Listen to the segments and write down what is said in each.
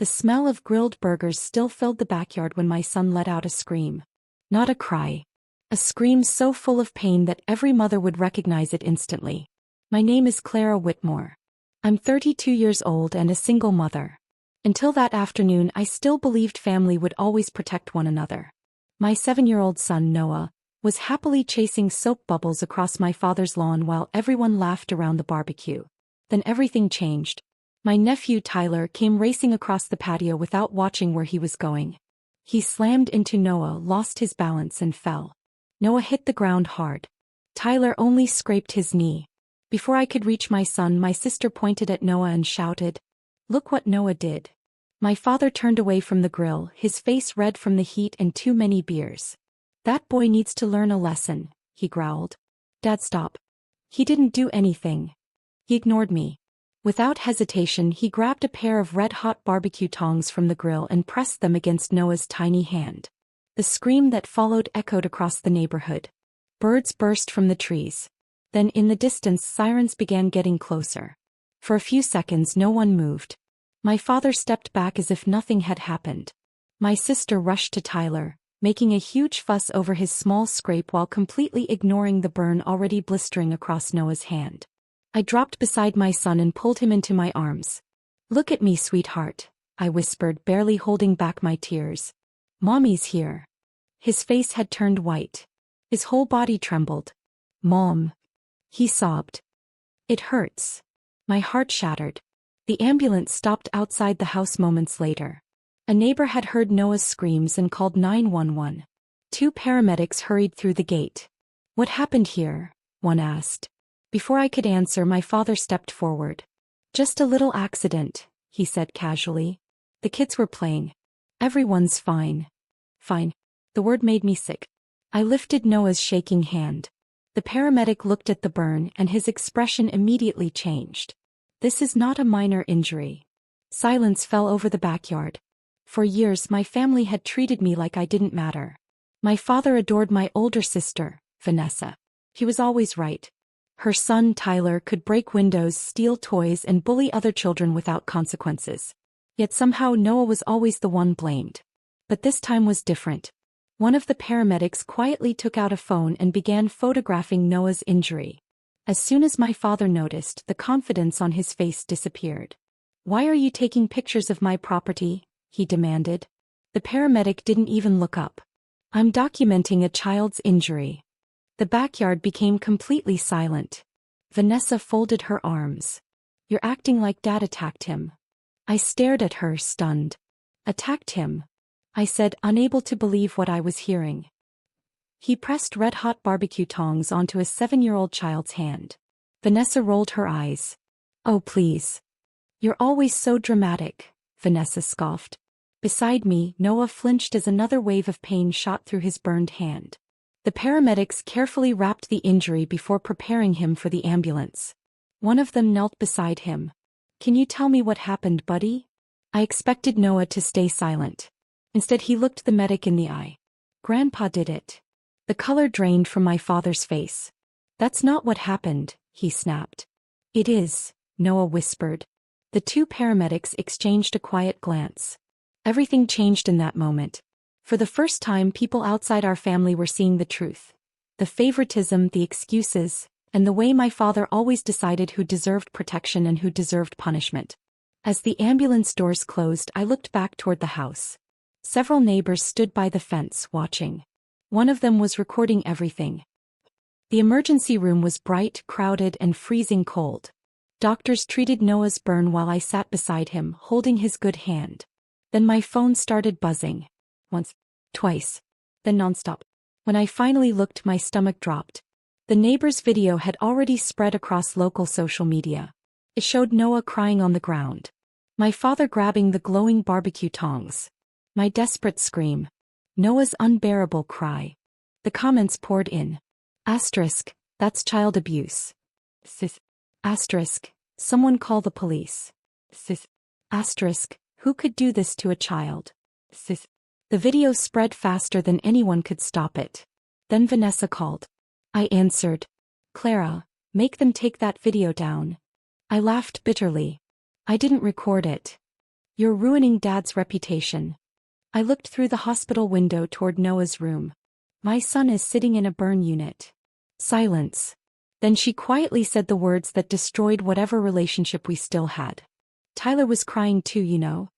The smell of grilled burgers still filled the backyard when my son let out a scream. Not a cry. A scream so full of pain that every mother would recognize it instantly. My name is Clara Whitmore. I'm 32 years old and a single mother. Until that afternoon, I still believed family would always protect one another. My 7-year-old son, Noah, was happily chasing soap bubbles across my father's lawn while everyone laughed around the barbecue. Then everything changed. My nephew Tyler came racing across the patio without watching where he was going. He slammed into Noah, lost his balance and fell. Noah hit the ground hard. Tyler only scraped his knee. Before I could reach my son, my sister pointed at Noah and shouted, "Look what Noah did." My father turned away from the grill, his face red from the heat and too many beers. "That boy needs to learn a lesson," he growled. "Dad, stop." "He didn't do anything." He ignored me. Without hesitation, he grabbed a pair of red-hot barbecue tongs from the grill and pressed them against Noah's tiny hand. The scream that followed echoed across the neighborhood. Birds burst from the trees. Then in the distance, sirens began getting closer. For a few seconds, no one moved. My father stepped back as if nothing had happened. My sister rushed to Tyler, making a huge fuss over his small scrape while completely ignoring the burn already blistering across Noah's hand. I dropped beside my son and pulled him into my arms. "Look at me, sweetheart," I whispered, barely holding back my tears. "Mommy's here." His face had turned white. His whole body trembled. "Mom," he sobbed. "It hurts." My heart shattered. The ambulance stopped outside the house moments later. A neighbor had heard Noah's screams and called 911. 2 paramedics hurried through the gate. "What happened here?" one asked. Before I could answer, my father stepped forward. "Just a little accident," he said casually. "The kids were playing. Everyone's fine." Fine. The word made me sick. I lifted Noah's shaking hand. The paramedic looked at the burn and his expression immediately changed. "This is not a minor injury." Silence fell over the backyard. For years, my family had treated me like I didn't matter. My father adored my older sister, Vanessa. He was always right. Her son, Tyler, could break windows, steal toys, and bully other children without consequences. Yet somehow Noah was always the one blamed. But this time was different. One of the paramedics quietly took out a phone and began photographing Noah's injury. As soon as my father noticed, the confidence on his face disappeared. "Why are you taking pictures of my property?" he demanded. The paramedic didn't even look up. "I'm documenting a child's injury." The backyard became completely silent. Vanessa folded her arms. "You're acting like Dad attacked him." I stared at her, stunned. "Attacked him?" I said, unable to believe what I was hearing. "He pressed red-hot barbecue tongs onto a 7-year-old child's hand." Vanessa rolled her eyes. "Oh, please. You're always so dramatic," Vanessa scoffed. Beside me, Noah flinched as another wave of pain shot through his burned hand. The paramedics carefully wrapped the injury before preparing him for the ambulance. One of them knelt beside him. "Can you tell me what happened, buddy?" I expected Noah to stay silent. Instead, he looked the medic in the eye. "Grandpa did it." The color drained from my father's face. "That's not what happened," he snapped. "It is," Noah whispered. The 2 paramedics exchanged a quiet glance. Everything changed in that moment. For the first time, people outside our family were seeing the truth. The favoritism, the excuses, and the way my father always decided who deserved protection and who deserved punishment. As the ambulance doors closed, I looked back toward the house. Several neighbors stood by the fence, watching. One of them was recording everything. The emergency room was bright, crowded, and freezing cold. Doctors treated Noah's burn while I sat beside him, holding his good hand. Then my phone started buzzing. Once, twice, then nonstop. When I finally looked, my stomach dropped. The neighbor's video had already spread across local social media. It showed Noah crying on the ground. My father grabbing the glowing barbecue tongs. My desperate scream. Noah's unbearable cry. The comments poured in. Asterisk, "That's child abuse." Sis. Asterisk, "Someone call the police." Sis. Asterisk, "Who could do this to a child?" Sis. The video spread faster than anyone could stop it. Then Vanessa called. I answered. "Clara, make them take that video down." I laughed bitterly. "I didn't record it." You're ruining Dad's reputation. I looked through the hospital window toward Noah's room. My son is sitting in a burn unit. Silence. Then she quietly said the words that destroyed whatever relationship we still had. Tyler was crying too, you know.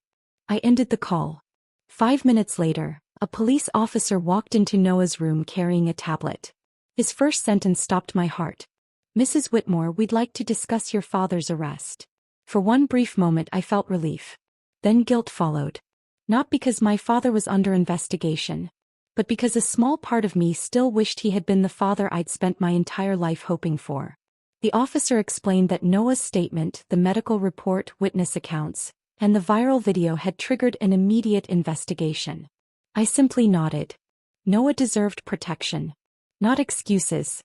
I ended the call. 5 minutes later, a police officer walked into Noah's room carrying a tablet. His first sentence stopped my heart. Mrs. Whitmore, we'd like to discuss your father's arrest. For one brief moment I felt relief. Then guilt followed. Not because my father was under investigation, but because a small part of me still wished he had been the father I'd spent my entire life hoping for. The officer explained that Noah's statement, the medical report, witness accounts, and the viral video had triggered an immediate investigation. I simply nodded. Noah deserved protection, not excuses.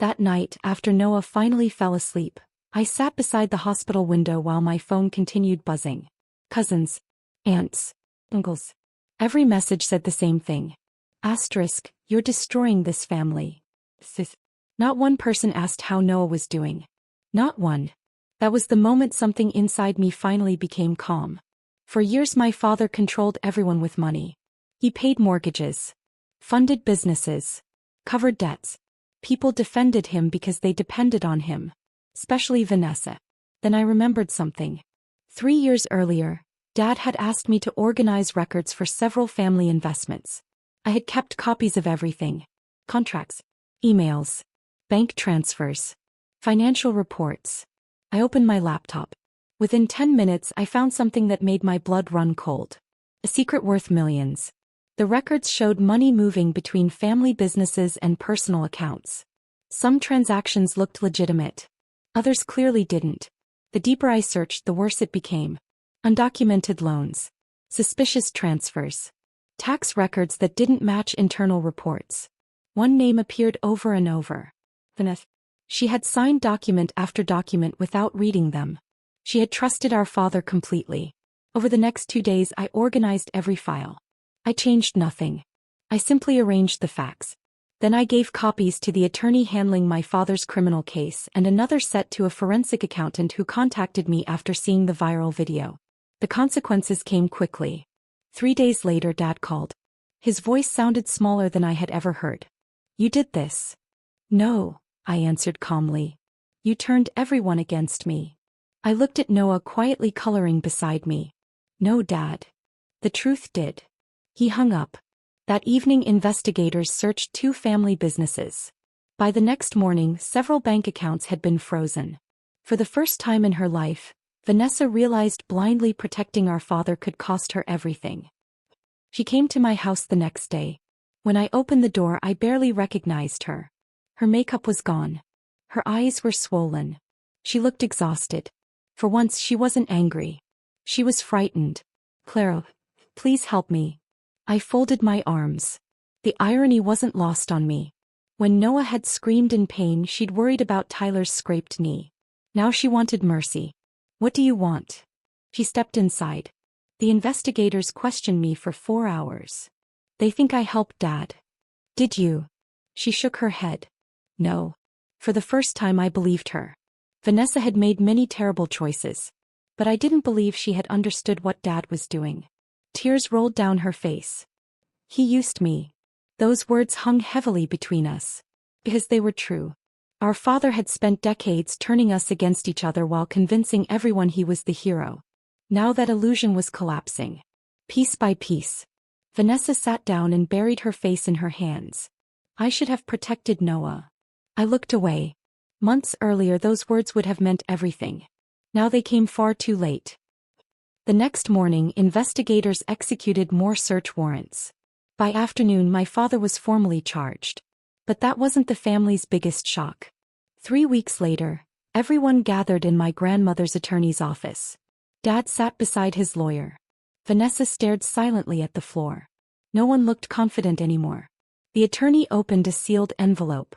That night, after Noah finally fell asleep, I sat beside the hospital window while my phone continued buzzing. Cousins, aunts, uncles. Every message said the same thing. Asterisk, you're destroying this family. Sis. Not one person asked how Noah was doing. Not one. That was the moment something inside me finally became calm. For years my father controlled everyone with money. He paid mortgages, funded businesses, covered debts. People defended him because they depended on him. Especially Vanessa. Then I remembered something. 3 years earlier, Dad had asked me to organize records for several family investments. I had kept copies of everything. Contracts, emails, bank transfers, financial reports. I opened my laptop. Within 10 minutes I found something that made my blood run cold. A secret worth millions. The records showed money moving between family businesses and personal accounts. Some transactions looked legitimate. Others clearly didn't. The deeper I searched, the worse it became. Undocumented loans. Suspicious transfers. Tax records that didn't match internal reports. One name appeared over and over. Vanessa. She had signed document after document without reading them. She had trusted our father completely. Over the next 2 days I organized every file. I changed nothing. I simply arranged the facts. Then I gave copies to the attorney handling my father's criminal case and another set to a forensic accountant who contacted me after seeing the viral video. The consequences came quickly. 3 days later Dad called. His voice sounded smaller than I had ever heard. You did this? No, I answered calmly. You turned everyone against me. I looked at Noah quietly coloring beside me. No, Dad. The truth did. He hung up. That evening investigators searched 2 family businesses. By the next morning several bank accounts had been frozen. For the first time in her life, Vanessa realized blindly protecting our father could cost her everything. She came to my house the next day. When I opened the door I barely recognized her. Her makeup was gone. Her eyes were swollen. She looked exhausted. For once she wasn't angry. She was frightened. Clara, please help me. I folded my arms. The irony wasn't lost on me. When Noah had screamed in pain she'd worried about Tyler's scraped knee. Now she wanted mercy. What do you want? She stepped inside. The investigators questioned me for 4 hours. They think I helped Dad. Did you? She shook her head. No. For the first time I believed her. Vanessa had made many terrible choices. But I didn't believe she had understood what Dad was doing. Tears rolled down her face. He used me. Those words hung heavily between us. Because they were true. Our father had spent decades turning us against each other while convincing everyone he was the hero. Now that illusion was collapsing. Piece by piece. Vanessa sat down and buried her face in her hands. I should have protected Noah. I looked away. Months earlier those words would have meant everything. Now they came far too late. The next morning investigators executed more search warrants. By afternoon my father was formally charged. But that wasn't the family's biggest shock. 3 weeks later, everyone gathered in my grandmother's attorney's office. Dad sat beside his lawyer. Vanessa stared silently at the floor. No one looked confident anymore. The attorney opened a sealed envelope.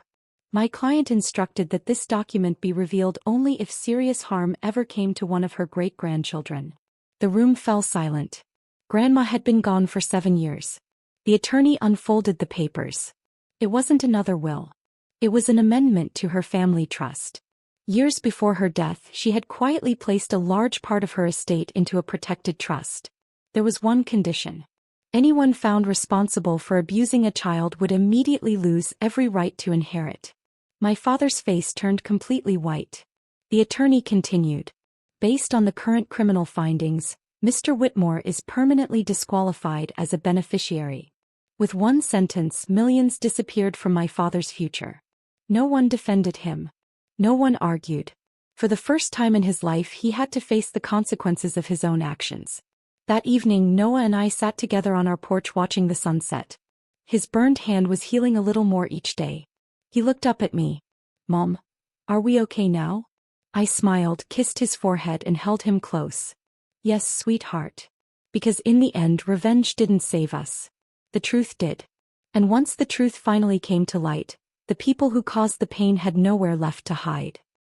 My client instructed that this document be revealed only if serious harm ever came to one of her great-grandchildren. The room fell silent. Grandma had been gone for 7 years. The attorney unfolded the papers. It wasn't another will. It was an amendment to her family trust. Years before her death, she had quietly placed a large part of her estate into a protected trust. There was one condition. Anyone found responsible for abusing a child would immediately lose every right to inherit. My father's face turned completely white. The attorney continued. Based on the current criminal findings, Mr. Whitmore is permanently disqualified as a beneficiary. With one sentence, millions disappeared from my father's future. No one defended him. No one argued. For the first time in his life, he had to face the consequences of his own actions. That evening, Noah and I sat together on our porch watching the sunset. His burned hand was healing a little more each day. He looked up at me. "Mom, are we okay now?" I smiled, kissed his forehead, and held him close. "Yes, sweetheart. Because in the end, revenge didn't save us. The truth did. And once the truth finally came to light, the people who caused the pain had nowhere left to hide."